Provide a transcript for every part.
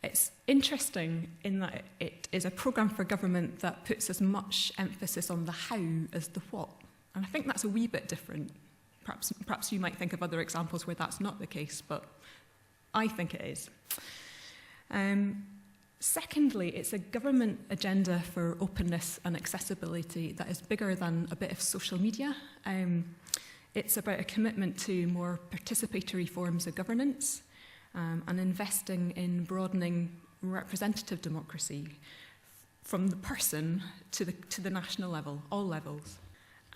It's interesting in that it is a programme for government that puts as much emphasis on the how as the what. And I think that's a wee bit different. Perhaps you might think of other examples where that's not the case, but I think it is. Secondly, it's a government agenda for openness and accessibility that is bigger than a bit of social media. It's about a commitment to more participatory forms of governance and investing in broadening representative democracy from the person to the national level, all levels.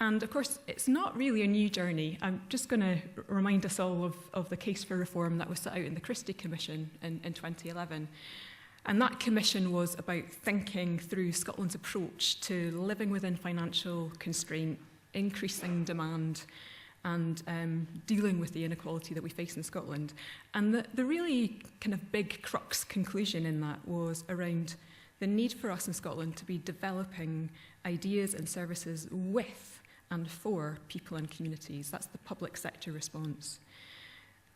And of course, it's not really a new journey. I'm just going to remind us all of the case for reform that was set out in the Christie Commission in 2011. And that commission was about thinking through Scotland's approach to living within financial constraint, increasing demand, and dealing with the inequality that we face in Scotland. And the really kind of big crux conclusion in that was around the need for us in Scotland to be developing ideas and services with and for people and communities. That's the public sector response.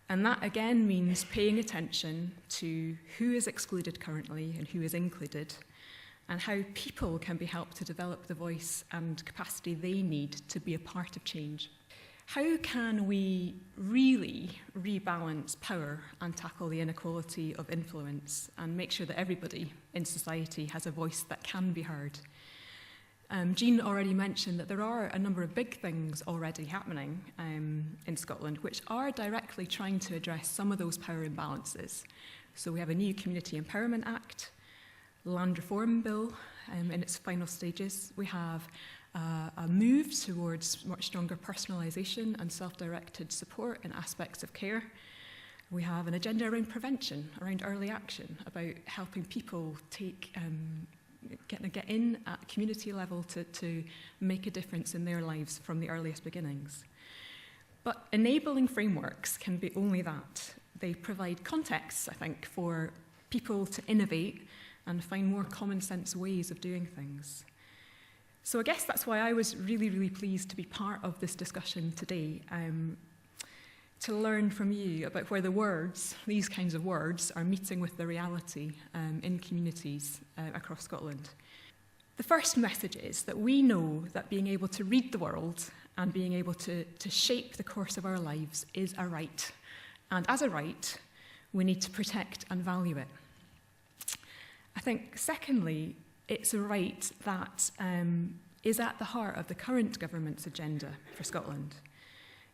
And that again means paying attention to who is excluded currently and who is included, and how people can be helped to develop the voice and capacity they need to be a part of change. How can we really rebalance power and tackle the inequality of influence and make sure that everybody in society has a voice that can be heard? Jean already mentioned that there are a number of big things already happening in Scotland which are directly trying to address some of those power imbalances. So we have a new Community Empowerment Act, Land Reform Bill in its final stages. We have a move towards much stronger personalisation and self-directed support in aspects of care. We have an agenda around prevention, around early action, about helping people get in at community level to make a difference in their lives from the earliest beginnings. But enabling frameworks can be only that. They provide contexts, I think, for people to innovate and find more common sense ways of doing things. So I guess that's why I was really, really pleased to be part of this discussion today, to learn from you about where the words, these kinds of words, are meeting with the reality in communities across Scotland. The first message is that we know that being able to read the world and being able to shape the course of our lives is a right. And as a right, we need to protect and value it. I think, secondly, it's a right that is at the heart of the current government's agenda for Scotland.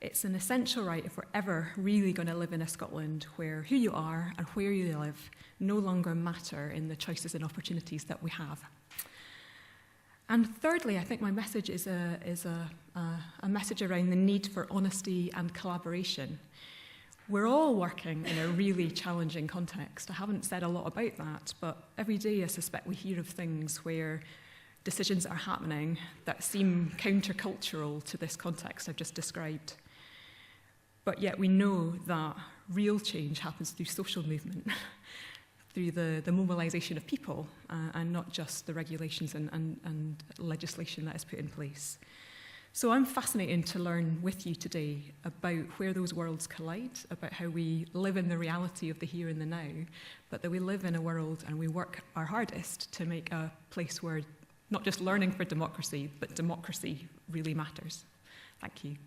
It's an essential right if we're ever really going to live in a Scotland where who you are and where you live no longer matter in the choices and opportunities that we have. And thirdly, I think my message is a message around the need for honesty and collaboration. We're all working in a really challenging context. I haven't said a lot about that, but every day I suspect we hear of things where decisions are happening that seem countercultural to this context I've just described. But yet we know that real change happens through social movement, through the mobilisation of people, and not just the regulations and legislation that is put in place. So I'm fascinated to learn with you today about where those worlds collide, about how we live in the reality of the here and the now, but that we live in a world and we work our hardest to make a place where not just learning for democracy, but democracy really matters. Thank you.